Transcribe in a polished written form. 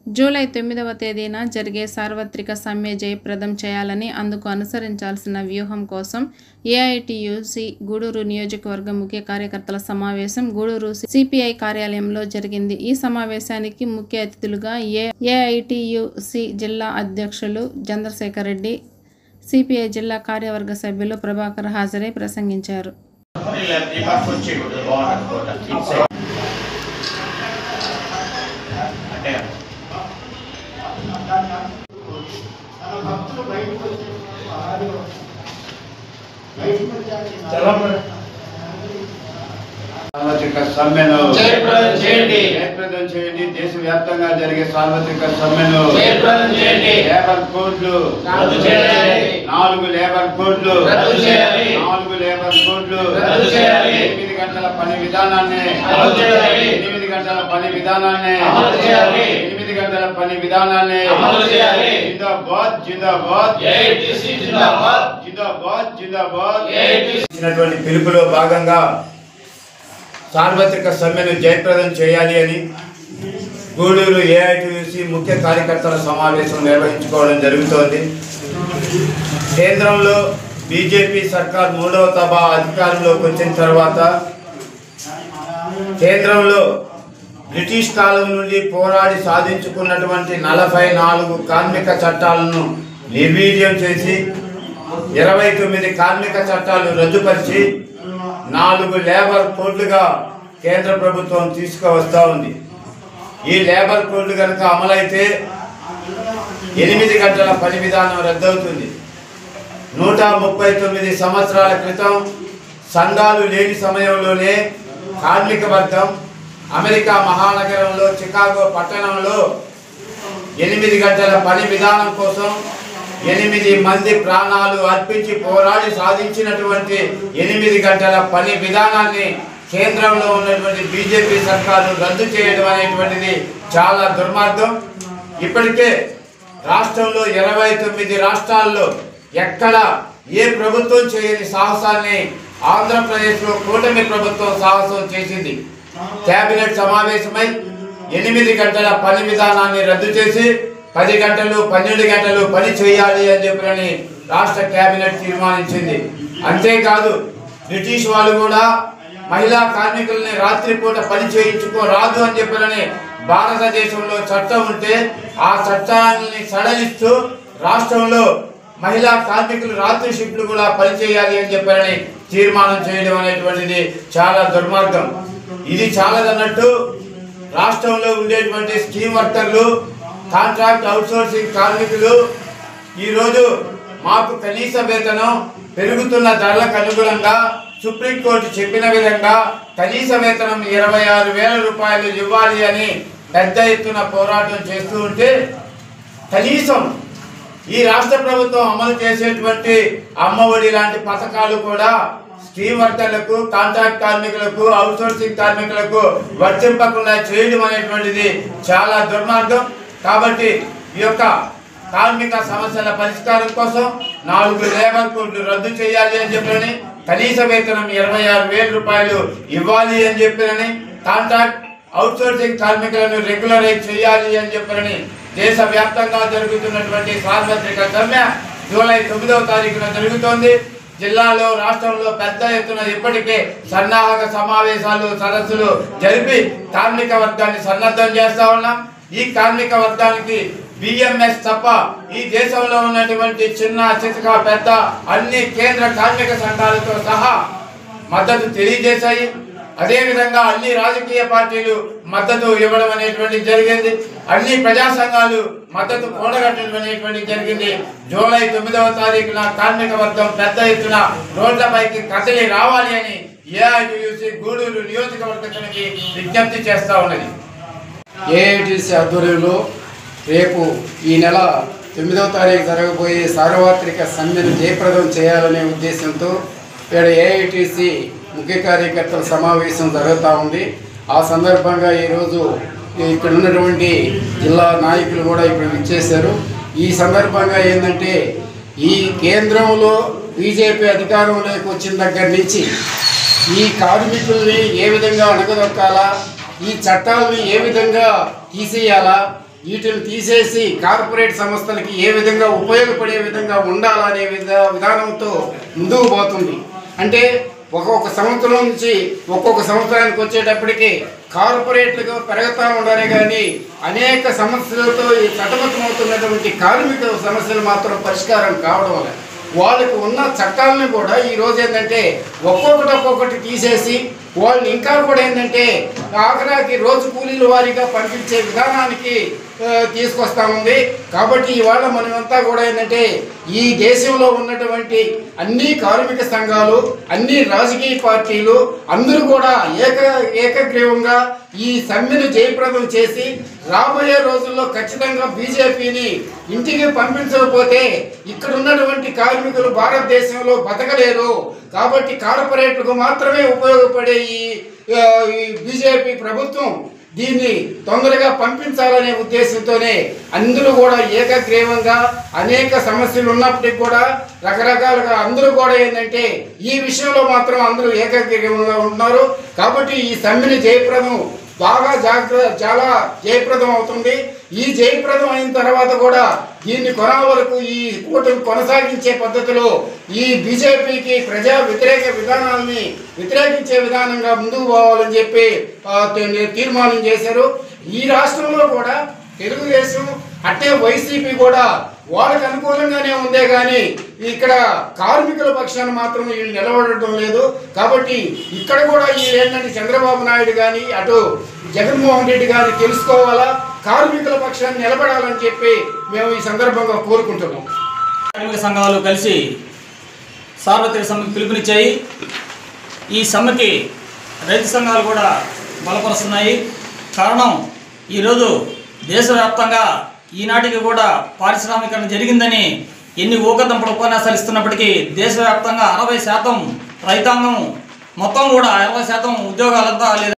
July 9వ తేదీన జరిగే సార్వత్రిక సమ్మె జయప్రదం చేయాలని, అందుకు అనుసరించాల్సిన వ్యూహం కోసం ఏఐటీయూసీ గూడూరు నియోజకవర్గం ముఖ్య కార్యకర్తల సమావేశం గూడూరు సిపిఐ కార్యాలయంలో జరిగింది. ఈ సమావేశానికి ముఖ్య అతిథులుగా ఏఐటీయూసీ జిల్లా అధ్యక్షులు చంద్రశేఖర్ రెడ్డి, సిపిఐ జిల్లా కార్యవర్గ సభ్యులు ప్రభాకర్ హాజరై ప్రసంగించారు. సార్వత్రిక సమ్మెను జయప్రదం చేయండి. దేశవ్యాప్తంగా జరిగే సార్వత్రిక సమ్మెను జయప్రదం చేయండి. లేబర్ కోడ్లు రద్దు చేయాలి. 4 లేబర్ కోడ్లు రద్దు చేయాలి. 4 లేబర్ కోడ్లు రద్దు చేయాలి. 8 గంటల పని విధానాన్ని అమలు చేయాలి. 8 గంటల పని విధానాన్ని అమలు చేయాలి. 8 గంటల పని విధానాన్ని అమలు చేయాలి. జిందాబాద్ జిందాబాద్ ఏఐటీసీ జిందాబాద్ జిందాబాద్ జిందాబాద్ ఏఐటీసీ ఇచ్చినటువంటి పిలుపులో భాగంగా సార్వత్రిక సమ్మెను జయప్రదం చేయాలి అని గూడూరు ఏఐటీయూసీ ముఖ్య కార్యకర్తల సమావేశం నిర్వహించుకోవడం జరుగుతోంది. కేంద్రంలో బీజేపీ సర్కార్ 3వ తబ అధికారంలోకి వచ్చిన తర్వాత కేంద్రంలో బ్రిటిష్ కాలం నుండి పోరాడి సాధించుకున్నటువంటి 44 కార్మిక చట్టాలను నిర్వీర్యం చేసి 29 కార్మిక చట్టాలు రద్దుపరిచి 4 లేబర్ కోడ్లుగా కేంద్ర ప్రభుత్వం తీసుకువస్తూ ఉంది. ఈ లేబర్ కోడ్లు కనుక అమలైతే 8 గంటల పని విధానం రద్దవుతుంది. 139 సంవత్సరాల క్రితం సంఘాలు లేని సమయంలోనే కార్మిక వర్గం అమెరికా మహానగరంలో చికాగో పట్టణంలో 8 గంటల పని విధానం కోసం 8 మంది ప్రాణాలు అర్పించి పోరాడి సాధించినటువంటి 8 గంటల పని విధానాన్ని కేంద్రంలో ఉన్నటువంటి బీజేపీ సర్కారు రద్దు చేయడం అనేటువంటిది చాలా దుర్మార్గం. ఇప్పటికే రాష్ట్రంలో 29 రాష్ట్రాల్లో ఎక్కడ ఏ ప్రభుత్వం చేయని సాహసాన్ని ఆంధ్రప్రదేశ్లో కూటమి ప్రభుత్వం సాహసం చేసింది. కేబినెట్ సమావేశమై 8 గంటల పని విధానాన్ని రద్దు చేసి 10 గంటలు 12 గంటలు పని చేయాలి అని చెప్పని రాష్ట్ర కేబినెట్ తీర్మానించింది. అంతేకాదు బ్రిటిష్ వాళ్ళు కూడా మహిళా కార్మికుల్ని రాత్రిపూట పని చేయించుకోరాదు అని చెప్పని భారతదేశంలో చట్టం ఉంటే ఆ చట్టాన్ని సడలిస్తూ రాష్ట్రంలో మహిళా కార్మికులు రాత్రి షిఫ్ట్లు కూడా పనిచేయాలి అని చెప్పని తీర్మానం చేయడం అనేటువంటిది చాలా దుర్మార్గం. ఇది చాలదన్నట్టు రాష్ట్రంలో ఉండేటువంటి స్కీమ్ వర్కర్లు, కాంట్రాక్ట్ అవుట్సోర్సింగ్ కార్మికులు ఈరోజు మాకు కనీస వేతనం పెరుగుతున్న ధరలకు అనుగుణంగా సుప్రీంకోర్టు చెప్పిన విధంగా కనీస వేతనం 26,000 రూపాయలు ఇవ్వాలి అని పెద్ద ఎత్తున పోరాటం చేస్తూ ఉంటే కనీసం ఈ రాష్ట్ర ప్రభుత్వం అమలు చేసేటువంటి అమ్మఒడి లాంటి పథకాలు కూడా స్కీమ్ వర్కర్లకు, కాంట్రాక్ట్ కార్మికులకు, అవుట్సోర్సింగ్ కార్మికులకు వర్తింపకుండా చేయడం అనేటువంటిది చాలా దుర్మార్గం. కాబట్టి ఈ యొక్క కార్మిక సమస్యల పరిష్కారం కోసం 4 లేబర్ కోడ్లు రద్దు చేయాలి అని చెప్పని, కనీస వేతనం 26,000 రూపాయలు ఇవ్వాలి అని చెప్పని, కాంట్రాక్ట్ అవుట్సోర్సింగ్ కార్మికులను రెగ్యులరైజ్ చేయాలి అని చెప్పని దేశవ్యాప్తంగా జరుగుతున్నటువంటి సార్వత్రిక సమ్మె జూలై 9వ తారీఖున జరుగుతోంది. జిల్లాలో రాష్ట్రంలో పెద్ద ఎత్తున ఇప్పటికే సన్నాహక సమావేశాలు, సదస్సులు జరిపి కార్మిక వర్గాన్ని సన్నద్ధం చేస్తా ఉన్నాం. ఈ కార్మిక వర్గానికి బిఎంఎస్ తప్ప ఈ దేశంలో ఉన్నటువంటి చిన్న చితక పెద్ద అన్ని కేంద్ర కార్మిక సంఘాలతో సహా మద్దతు తెలియజేశాయి. అదేవిధంగా అన్ని రాజకీయ పార్టీలు మద్దతు ఇవ్వడం అనేటువంటి జరిగింది. అన్ని ప్రజా సంఘాలు మద్దతు కూడగట్టడం అనేటువంటి జరిగింది. జూలై 9వ తారీఖున కార్మిక వర్గం పెద్ద ఎత్తున రోడ్లపైకి కదిలి రావాలి అని ఏఐటీయూసీ గూడూరు నియోజకవర్గ సమితి విజ్ఞప్తి చేస్తా ఉన్నది. ఏఐటీసీ ఆధ్వర్యంలో రేపు ఈ నెల 9వ తారీఖు జరగబోయే సార్వత్రిక సమ్మెను జయప్రదం చేయాలనే ఉద్దేశంతో ఇక్కడ ఏఐటీసీ ముఖ్య కార్యకర్తల సమావేశం జరుగుతూ ఉంది. ఆ సందర్భంగా ఈరోజు ఇక్కడ ఉన్నటువంటి జిల్లా నాయకులు కూడా ఇప్పుడు విచ్చేశారు. ఈ సందర్భంగా ఏంటంటే ఈ కేంద్రంలో బీజేపీ అధికారంలోకి వచ్చిన దగ్గర నుంచి ఈ కార్మికుల్ని ఏ విధంగా అణగదొక్కాలా, ఈ చట్టాలను ఏ విధంగా తీసేయాలా, వీటిని తీసేసి కార్పొరేట్ సంస్థలకి ఏ విధంగా ఉపయోగపడే విధంగా ఉండాలనే విధానంతో ముందుకు పోతుంది. అంటే ఒక్కొక్క సంవత్సరం నుంచి ఒక్కొక్క సంవత్సరానికి వచ్చేటప్పటికి కార్పొరేట్లుగా పెరుగుతూ ఉండాలి, కానీ అనేక సమస్యలతో ఈ సతమతమవుతున్నటువంటి కార్మిక సమస్యలు మాత్రం పరిష్కారం కావడం లేదు. వాళ్ళకి ఉన్న చట్టాలను కూడా ఈరోజు ఏంటంటే ఒక్కొక్కటి తీసేసి వాళ్ళని ఇంకా కూడా ఏంటంటే ఆఖరాకి రోజు కూలీల వారీగా పంపించే విధానానికి తీసుకొస్తా ఉంది. కాబట్టి ఇవాళ మనమంతా కూడా ఏంటంటే ఈ దేశంలో ఉన్నటువంటి అన్ని కార్మిక సంఘాలు, అన్ని రాజకీయ పార్టీలు అందరూ కూడా ఏకగ్రీవంగా ఈ సమ్మెను జయప్రదం చేసి రాబోయే రోజుల్లో ఖచ్చితంగా బీజేపీని ఇంటికి పంపించకపోతే ఇక్కడ ఉన్నటువంటి కార్మికులు భారతదేశంలో బతకలేరు. కాబట్టి కార్పొరేట్లకు మాత్రమే ఉపయోగపడే ఈ బీజేపీ ప్రభుత్వం దీన్ని తొందరగా పంపించాలనే ఉద్దేశంతోనే అందరూ కూడా ఏకగ్రీవంగా అనేక సమస్యలు ఉన్నప్పటికీ కూడా రకరకాలుగా అందరూ కూడా ఏంటంటే ఈ విషయంలో మాత్రం అందరూ ఏకగ్రీవంగా ఉన్నారు. కాబట్టి ఈ సమ్మెని జయప్రదం బాగా చాలా జయప్రదం అవుతుంది. ఈ జయప్రదం అయిన తర్వాత కూడా దీన్ని వరకు ఈ కూటమి కొనసాగించే పద్ధతిలో ఈ బీజేపీకి ప్రజా వ్యతిరేక విధానాలని వ్యతిరేకించే విధానంగా ముందుకు పోవాలని చెప్పి తీర్మానం చేశారు. ఈ రాష్ట్రంలో కూడా తెలుగుదేశం అట్టే వైసీపీ కూడా వాళ్ళకి అనుకూలంగానే ఉందే కానీ ఇక్కడ కార్మికుల పక్షాన్ని మాత్రం వీళ్ళు నిలబడటం లేదు. కాబట్టి ఇక్కడ కూడా వీళ్ళు ఏంటంటే చంద్రబాబు నాయుడు కానీ అటు జగన్మోహన్ రెడ్డి గారిని తెలుసుకోవాలా, కార్మికుల పక్షాన్ని నిలబడాలని చెప్పి మేము ఈ సందర్భంగా కోరుకుంటున్నాం. కార్మిక సంఘాలు కలిసి సార్వత్రిక సమ్మెకు పిలుపునిచ్చాయి. ఈ సమ్మెకి రైతు సంఘాలు కూడా బలపరుస్తున్నాయి. కారణం ఈరోజు దేశవ్యాప్తంగా ఈనాటికి కూడా పారిశ్రామికరణ జరిగిందని ఎన్ని ఊకదంపల ఉపన్యాసాలు ఇస్తున్నప్పటికీ దేశవ్యాప్తంగా 60% రైతాంగం మొత్తం కూడా 60% ఉద్యోగాలంతా లేదా